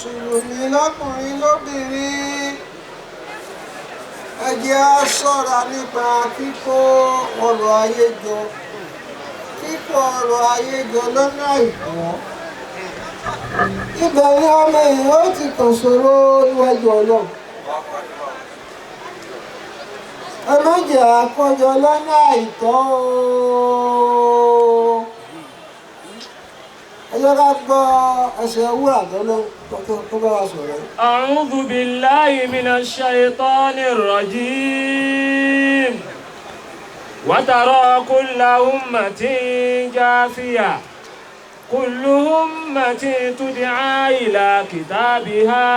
mùsùlùmí lọ́kùnrin lóbìnrin ẹ jẹ́ á ṣọ́ra nípa kíkó ọrọ̀ ayé jọ lọ́nà àìtọ́. Ibẹ̀ ni ọmọ èèyàn ó ti kàn ṣòro níwájú Ọlọ́run. Ẹ má jẹ́ àkójọ lọ́nà àìtọ́ o. Ẹ jẹ́ ká gbọ́ ẹsẹ̀ wúrà tó bá wa sọ̀rọ̀. أعوذ بالله من الشيطان الرجيم وترى كل أمة جاثية كل أمة تدعى إلى كتابها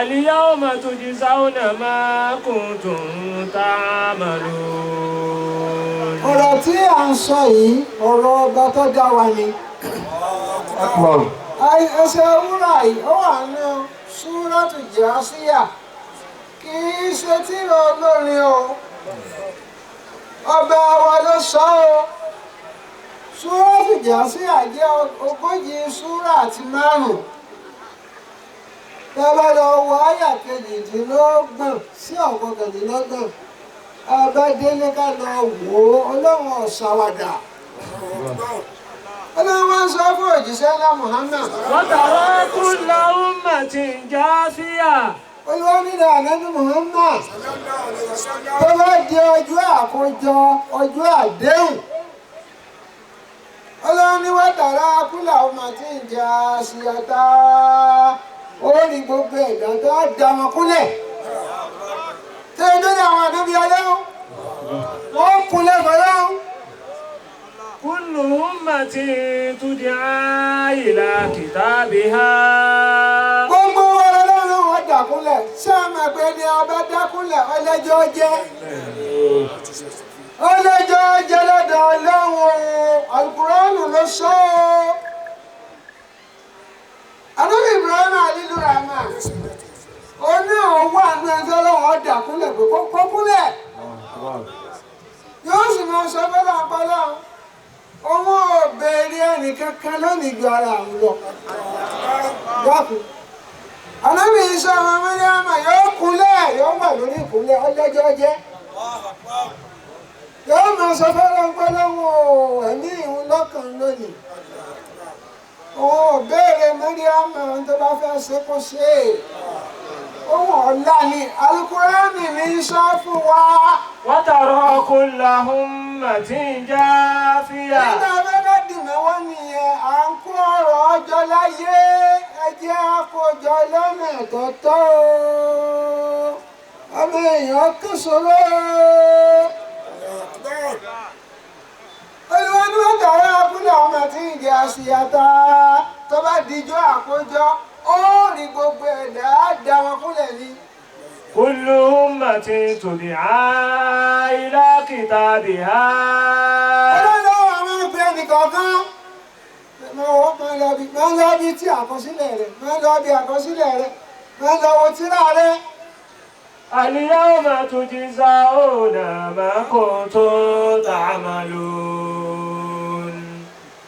اليوم تجزون ما كنتم تعملون. Ọ̀rọ̀ tí à ń sọ yìí ọ̀rọ̀ ọba tó dá wa ni. Ẹsẹ̀ wúrà yìí ó wà ní Súrátù Jásíyà kì í ṣe tírà olórin o. Ọba wa ló sọ ọ́. Súrátù Jásíyà jẹ́ 40 súrà àti 5. Tẹ́lẹ̀ lọ wọ àyà 22 sí 29. Ọba délé ká lọ wò ó, Ọlọ́run ọ̀sàwàdà. Ọlọ́run wá ń sọ fún òjíṣẹ́ ńlá Muhammad. وترى كل أمة جاثية. Olúwa nílẹ̀ ànábì Muhammad. Tó bá di ọjọ́ àkójọ, ọjọ́ àdéhùn. Ọlọ́run ní wátàrá kúlà ọmọ tí ń jà síyàtà. Ó ní gbogbo ẹ̀dá tó á da wọn kúlẹ̀. Tí ó dórí àwọn ànábì Ọlọ́run, wọ́n kúnlẹ̀ fọlọ́run. كل أمة تدعى إلى كتابها. Gbogbo Ọlọ́run wọn dàkúnlẹ̀. Ṣé àmọ̀ ẹgbẹ́ ni ọba dákúnlẹ̀ ọlẹ́jọ́ jẹ́? Ọlẹ́jọ́ jẹ́ lọ́dọ̀ Ọlọ́run. Al-Qur'anu ló sọ ọ́. Ànábì Ibrahim Alilu Rahman. Ó ní òun wà ní ẹjọ́ lọ́wọ́ dàkúnlẹ̀ pé kó kúnlẹ̀. Yóò sì máa sọ fẹ́lá ọpọlọ. Òun ò béèrè ẹnì kankan lónìí ju ara àwọn lọ. Dákun. Ànábì Ìsá ọmọ Màríámà yóò kúnlẹ̀, yóò wà lórí ìkúnlẹ̀ ọlọ́jọ́ jẹ́. Yóò máa sọ fẹ́lá ọpọlọ ẹ̀mí ìhun lọ́kàn lónìí. Òun ò béèrè Màríámà tó bá fẹ́ ṣe kó ṣe é. Ohun ọ̀la ni Al-Qur'ani ní sọ fún wa. وترى كل أمة جاثية. Nígbà abẹ́rẹ́ dìmẹ́wọ́ nìyẹn, à ń kó ọ̀rọ̀ ọjọ́ láyé, ẹ jẹ́ àkójọ lọ́nà tó tọ́ o. Ọmọ èèyàn kìsòrò. Olúwa ní wọ́n tààrà abúlé ọmọ tí ń jẹ àṣìyàtà tó bá dijọ́ àkójọ, ó rí gbogbo ẹ̀dá á dá wọn kúnlẹ̀ ni. كل أمة تدعى إلى كتابها. Ọlọ́run àwọn ọ̀pẹ nìkọ̀ọ̀kan. Máa lọ bí tí àkọsílẹ̀ rẹ̀, máa lọ bí àkọsílẹ̀ rẹ̀, máa lọ wo tírà rẹ̀. اليوم تجزون ما كنتم تعملون.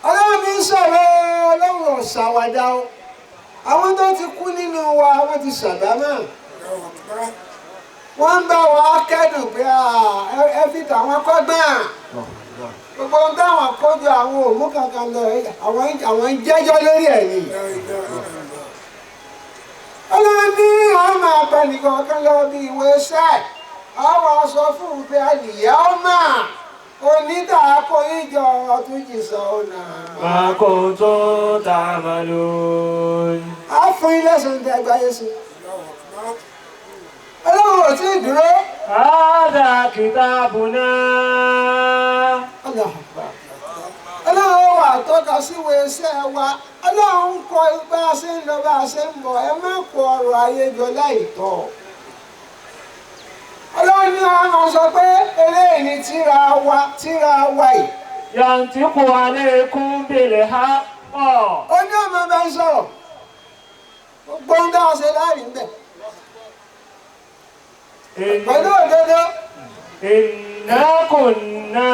Ọlọ́run ní sọ̀rọ̀ Ọlọ́run ọ̀sàwàdà o. Àwọn tó ti kú nínú wa, wọ́n ti ṣàdámà. Wọ́n ń bá wa kẹ́dùn pé ẹ fi tàwọn kọ́gbọ́n. Gbogbo ohun táwọn kójọ àwọn òmú kankan lọ, àwọn ń jẹ́jọ́ lórí ẹ̀yìn. Ọlọ́run ní àwọn máa bẹ nìkan kan lọ bí ìwé iṣẹ́. Àwọn aṣọ fún un pé àlìyá ọmọ onídà akóyíjọ ọtún jìsọ ọ̀nà. ما كنتم تعملون. Á fún ilé ṣe ń tẹ ẹgbàáyé sí. Ọlọ́run ò tí ì dúró. هذا كتابنا. Ọlọ́run wà tọ́ka síwèé iṣẹ́ wa. Ọlọ́run ń kọ bá a ṣe ń lọ bá a ṣe ń bọ̀. Ẹ má kó ọrọ̀ ayé jọ láìtọ́. Ọlọ́run ní àwọn sọ pé eléyìí ni tírà wa yìí. ينطق عليكم بالحق. Ó ní ọmọ bá ń sọ̀rọ̀. Gbogbo ń dáhùn ṣe láàrin bẹ̀. Pẹ̀lú òdodo. إنا كنا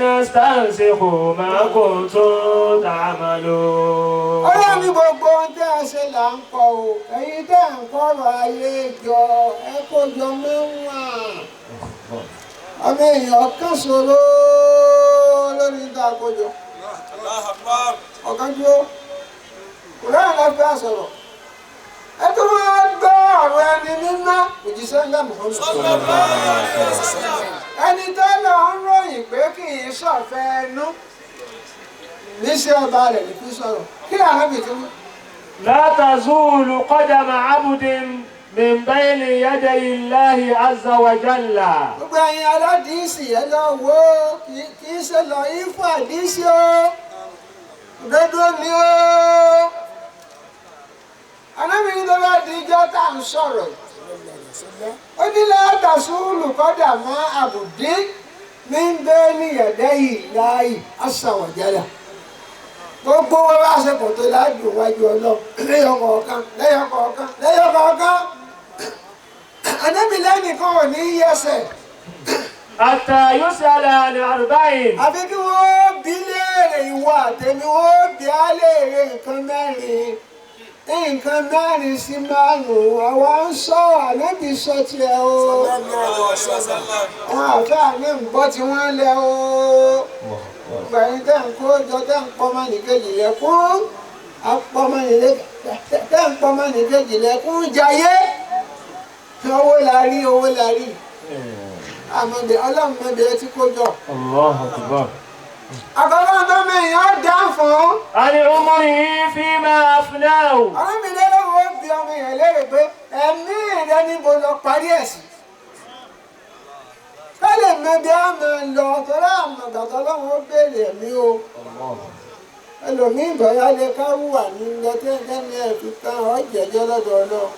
نستنسخ ما كنتم تعملون. Ọlọ́run ní gbogbo ohun tẹ́ ẹ ṣe là ń kọ o ẹ̀yin tẹ́ ẹ̀ ń kọ́rọ̀ ayé jọ ẹ kó jọ mẹ́wàá ọmọ èèyàn kan ṣòro lórí ìta àkójọ ọ̀kan dúró kò lẹ́yìn lọ́fẹ́ àṣọ̀rọ̀ ẹ tó máa gbọ́ ọ̀rọ̀ ẹni mímọ́ òjíṣẹ́ ńlá Muhammad ẹni tó lọ ń ròyìn pé kì í ṣọ̀fẹ́ ẹnu níṣẹ́ ọba rẹ̀ ní fi sọ̀rọ̀ kí àhábì tó mú. لا تزول قدم عبد من بين يدي الله عز وجل. gbogbo ẹ̀yin aládìísì ẹ lọ wo kì í ṣe lọ ifo àdìísì o òdodo ni o anábìrin tó bá di ijọ́ tá à ń sọ̀rọ̀ ó ní látàsúlù kọ́dà mọ́ àbùdí ní bẹ́ẹ̀ ní ẹ̀dẹ́ yìí láàyè àṣàwọ̀jẹ́lá gbogbo wọn bá ṣe kò tó láàjò wájú ọlọ́run lẹ́yọkọ̀ọ̀kan lẹ́yọkọ̀ọ̀kan lẹ́yọkọ̀ọ̀kan anábìrin nìkan ò ní yẹsẹ̀. حتى يسأل عن أربع. àfi kí wọ́n bí léèrè ìwọ àtẹ̀mí wọ́n bí á léèrè nǹkan mẹ́rin sí márùn-ún àwa ń sọ ànábì sọ tiẹ̀ o àwọn àfẹ́ àná ń bọ́ tí wọ́n lẹ o gbẹ̀yìn tẹ́ ń kó jọ tẹ́ ń pọ́nmọ́ nìkejì lẹ́kún tẹ́ ń pọ́nmọ́ nìkejì lẹ́kún jayé owó la rí àmọ̀dé ọlọ́run mọ̀dé tí kò jọ. Allahu Akbar. àkọ́kọ́ tó mẹ́yìn ó dá fún. àní umrihi fima afnahu. ọ̀rọ̀ mi lọ́wọ́ bí ọmọ yẹn léèrè pé ẹ̀mí rẹ níbo lọ parí ẹ̀ sí. ká lè mọ bí a máa lọ tọ́lá àmọ̀gàtọ́ lọ́wọ́ ó béèrè ẹ̀mí o. ẹlòmíì bọ̀yá lè ká wùwà ní lọ́tẹ́ẹ̀tẹ́ni ẹ̀ fi tán ọ́ jẹ́jọ́ lọ́dọ̀ ọlọ́run.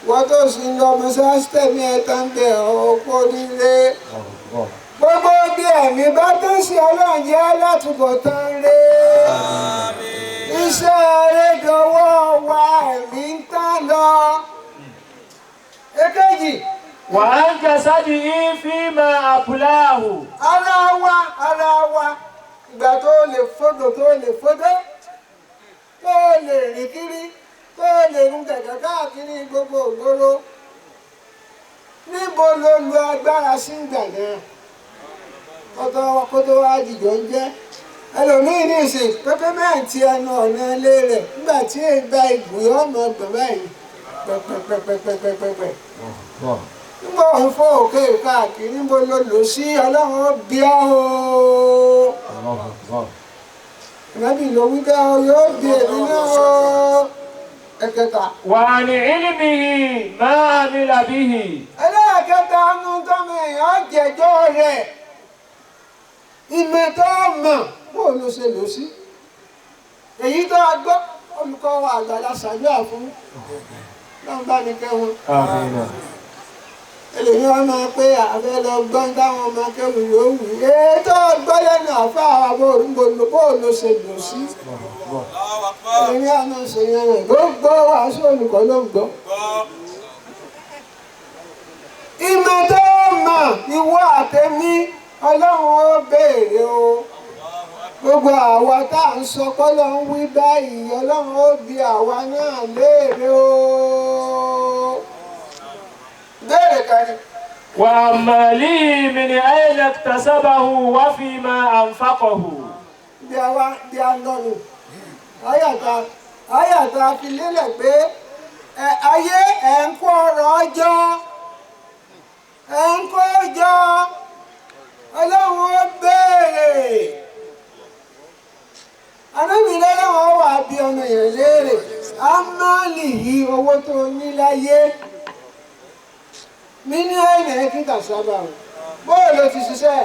wọ́n tó sì ń lọ mọ́sáàsítẹ́mì ẹ̀ta ń bẹ̀ ọ̀pọ̀ nílé gbogbo bí ẹ̀mí bá tó sí ọlọ́run jẹ́ látúbọ̀ tán ré iṣẹ́ rẹ̀ dọwọ́ wa ẹ̀mí ń tán lọ. èkejì. wà á ń jẹ́sádì yín fíìmà àbúláhù. ara wa ìgbà tó lè fọdọ tó lè rìn kiri tó lè rún kẹ̀kẹ́ káàkiri gbogbo ògbóró níbo ló lu agbára sí gbàgán kótó wá dìjọ ń jẹ́ ẹlòmíì ní ìsìn pẹ́pẹ́mẹ́ǹtì ẹnu ọ̀nà ilé rẹ̀ nígbà tí ìgbà ìgbìyànjú ọmọ ọgbọ̀n báyìí pẹ́pẹ́pẹ́pẹ́pẹ́pẹ́ nígbà òun fọ́ òkè káàkiri níbo ló lò sí ọlọ́run bí ọ́ o ìrẹ́bì ló wí bẹ́ẹ̀ o yóò bí èmi náà o. ẹ̀kẹta. wà ní ilmihi máa mi làbíhì. ẹlẹ́ẹ̀kẹta nù tọ́mọ èèyàn jẹjọ́ rẹ̀ ìmọ̀ tó mọ̀ bó ló ṣe lò sí. èyí tó a gbọ́ olùkọ́ wa àgbàlá ṣàdúrà fún náà bá ní kẹ́wọn. èlèyìn wọn máa pé àfẹ́ lọ gbọ́n táwọn ọmọ akẹ́wù yóò wù ètò gbọ́ lẹ́nu àfẹ́ àwọn bó ló ṣe lò sí. èmi àná ṣe yẹn rẹ̀ gbogbo wàásù olùkọ́ ló ń gbọ́. ìmọ̀ tó mọ̀ ìwọ àtẹ̀mí ọlọ́run ó béèrè o. gbogbo àwa tá à ń sọ kọ́lọ́ ń wí báyìí ọlọ́run ó bi àwa náà léèrè o. béèrè kan ni. wà á màlí min ayna iktasabahu wa fima anfaqahu. bí a ń lọ́nu ayàtà fi lélẹ̀ pé ayé ẹ̀ ń kó ọrọ̀ ọjọ́ ọlọ́run ó béèrè anábìlẹ̀ lọ́wọ́ wà bí ọmọ yẹn léèrè amáàlì yìí owó tó ní láyé mílíọ̀nù kíkà sábà bóòlù ti ṣiṣẹ́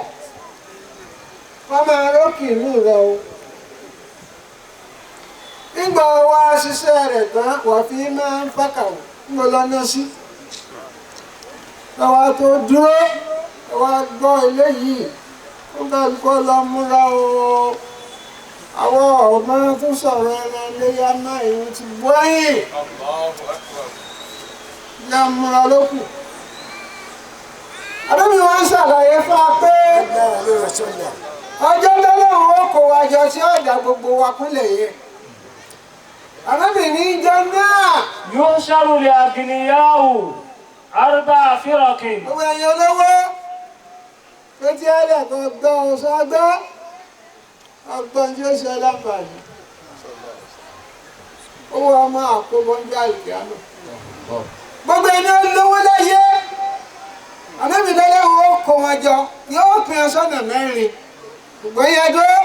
wọ́n máa rókì inú rẹ o. nígbà wa ṣiṣẹ́ rẹ̀ tán wà fi máa ń fàkàwọ̀ ń lọ lọ́nà sí. lọ́wọ́ tó dúró wá gbọ́ eléyìí ó kálukọ́ lọ múra o. àwọn ọmọ tó sọ̀rọ̀ ẹran léyà náà ìwọ̀n ti gbọ́yìn. yá múra lókù. àdébí wọn ṣàlàyé fún wa pé ọjọ́ lọ́lọ́run ó kó wa jọ sí ọ̀dà gbogbo wa kúnlẹ̀ yẹn. arábìnrin jẹ́ náà. يحشر الأغنياء 4 فرق Gbogbo ẹ̀yin olówó tó tí ẹ lẹ̀ kan gbọ́ ọ̀ṣọ́gbọ́ ọgbọ́n tí ó ṣe láǹfààní. Owó ọmọ àkóbọ̀ ń jẹ́ àlùkìyámà. Gbogbo ẹni olówó láyé anábìdálẹ́ wo kó wọn jọ yóò pín ọ sọ́nà 4. Ṣùgbọ́n yẹn dúró.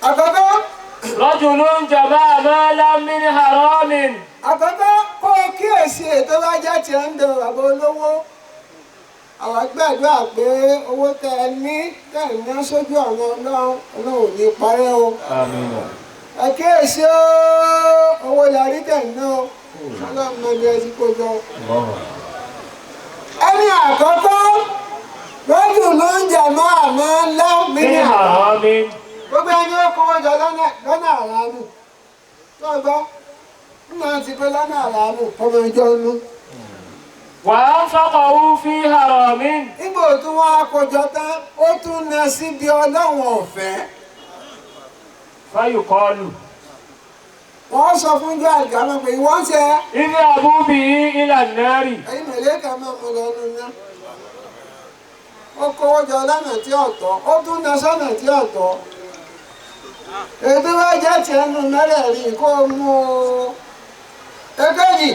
Àkọ́kọ́. رجل جمع مالا من حرام Àkọ́kọ́ kó o kíyèsí ètò bá jẹ́ ti ń do àbọ̀ olówó. Àwọn gbàdúrà pé owó tẹ ẹ ní tẹ̀ ní sójú ọ̀nà Ọlọ́run ò ní parẹ́ o. آمين Ẹ kíyèsí o, owó yarí tẹ̀ ná o. Ọlọ́run mọ bí ẹ ti kó jọ. Ẹni àkọ́kọ́ lójú ló ń jẹ mọ́ àmọ́ ńlá mi ní من حرام gbogbo ẹni ó kówó jọ lọ́nà àràmù. Tó gbọ́, nígbà tí pé lọ́nà àràmù ọmọ ìjọ nú. وأنفقه في حرام Nígbà tó wá kójọ tán, ó tún na síbi Ọlọ́run ọ̀fẹ́. فيقال Wọ́n sọ fún jọ àgbàmọ́ pé ìwọ́n ṣe اذهبوا به إلى النار ẹ̀yin mẹ̀lẹ́kà máa mú lọ nínú náà. Ó kówó jọ lọ́nà tí ọ̀tọ̀, ó tún na sọ́nà tí ọ̀tọ̀. Èdè wá jẹ́ ti ẹnu mẹ́rẹ̀ẹ̀rin kó mú o. Èkejì,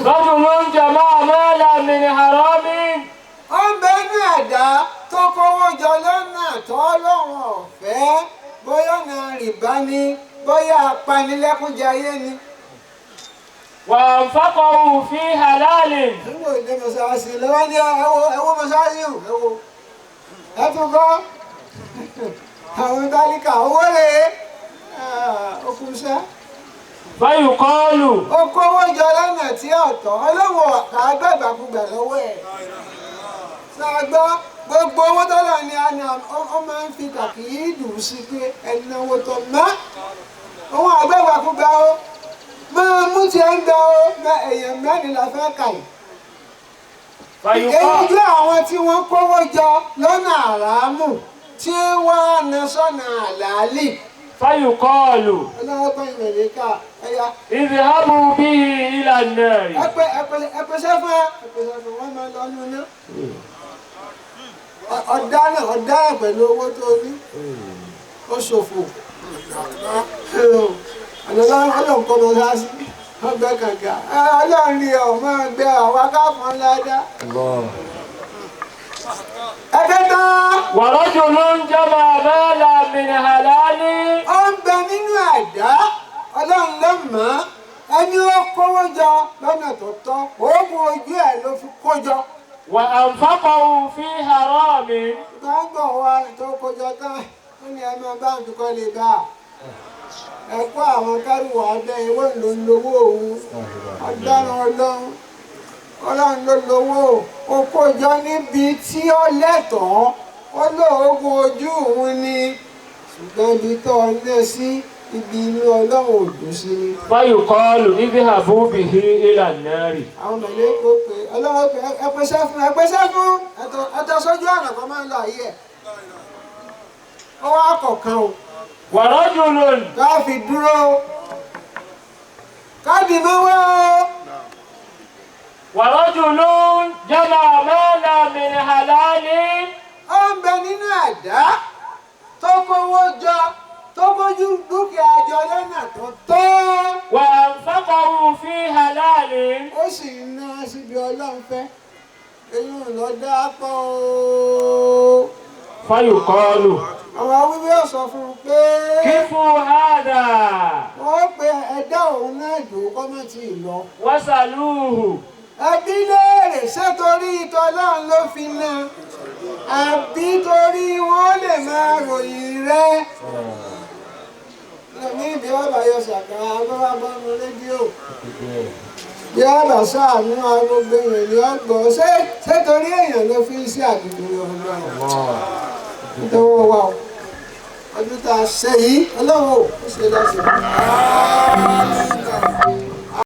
رجل جمع مالا من حرام ó ń bẹ ní ẹ̀dá tó kówó jọ lọ́nà tó lọ́wọ́ ọ̀fẹ́, bóyá ọ̀nà rìbá ni, bóyá apanilẹ́kúnjayé ni. وأنفقه في حلال Nígbà òde mọ̀sáàsì lọ́wọ́ ní ẹwọ́ mọ̀sáàsì ẹwọ́. Ẹ tún kọ́ àwọn tálíkà owó rèé okùnṣẹ́. فيقال Ó kówó jọ lọ́nà tí ọ̀tọ̀, Ọlọ́run àgbàgbàkúgbà lọ́wọ́ ẹ̀. Ṣàgbọ́ gbogbo owó tọ́lọ̀ ni a ní ọ máa ń fi kàkìyí dùn sí pé ẹnáwó tó má. Òun àgbàgbàkúgbà ó máa mú ti ẹ ń gba ó èèyàn 4 la fẹ́ kà yìí. Èyí فيقال jẹ́ àwọn tí wọ́n kówó jọ lọ́nà àràámù tí wọ́n á na sọ́nà àlàálì. فيقال Ọlọ́wọ́ pẹ́ ìmẹ̀lẹ́kà ẹ̀yà. اذهبوا به إلى النار Ẹ̀pẹ̀sẹ̀ fún wọn máa lọ nínú náà. Ọ̀daràn pẹ̀lú owó tó ní. Ó ṣòfò. Ọlọ́run kọ́ mọ sáásí. Ọgbẹ́ kànga. Ọlọ́run rí ọ máa gbé àwọn akáfọ́n ládá. Ẹ̀kẹta. ورجل جمع مالا من حلال Ó ń bẹ nínú ẹ̀dá. Ọlọ́run ló mọ̀ ọ́. Ẹni ó kówó jọ lọ́nà tó tọ́. Oògùn ojú ẹ̀ ló fi kó jọ. وأنفقه في حرام Gbọ́ngbọ̀n wa tó kójọ tán, ó ní ẹmọ báńkì kọ́ lè bá ẹ kó àwọn kárùwọ̀ abẹ́ ìwé ló ń lówó òun. Ọ̀daràn Ọlọ́run ló lówó. Ó kójọ níbi tí ó lẹ́tọ̀ọ́. Ó lóògùn ojú òun ni. Ṣùgbọ́n ibi tó ọ lé sí ibi inú Ọlọ́run ò dùn sí ni. فيقال اذهبوا به إلى النار Àwọn mẹ̀lẹ́kọ̀ pé Ọlọ́run pé ẹpẹsẹ́ fún ẹ̀tọ́ sójú ọ̀nà kan máa ń lọ ayé ẹ̀. Ó wá kọ̀ọ̀kan o. ورجل Ká fi dúró. Káàdì mọ́wọ́ o. ورجل جمع مالا من حلال Ó ń bẹ nínú ẹ̀dá tó kówó jọ tó kójú dúkìá jọ lọ́nà tó tọ́. وأنفقه في حلال Ó sì ń ná síbi Ọlọ́run fẹ́. Eyín ò lọ dá pọ̀ o. فيقال Àwọn awíwí ò sọ fún un pé كفوا هذا wọ́n pe ẹ̀dá òun náà dùn kọ́ mọ́ tí ì lọ. وسألوه Ẹbí léèrè ṣé torí ìtọ́lọ́run ló fi ná àbí torí wọ́n lè máa ròyìn rẹ̀. Ní ìdí ọ̀bà yọ ṣàkàrà agbára bọ́nu rédíò. Bí ọ̀bà sáànú agbègbè èèyàn ní ọgbọ̀n ṣé torí èèyàn ló fi ń ṣe àdìgbò ọgbọ̀n. Nítorí wa o, ọdún tá a ṣe yìí, Ọlọ́run ò ṣe lọ́sẹ̀.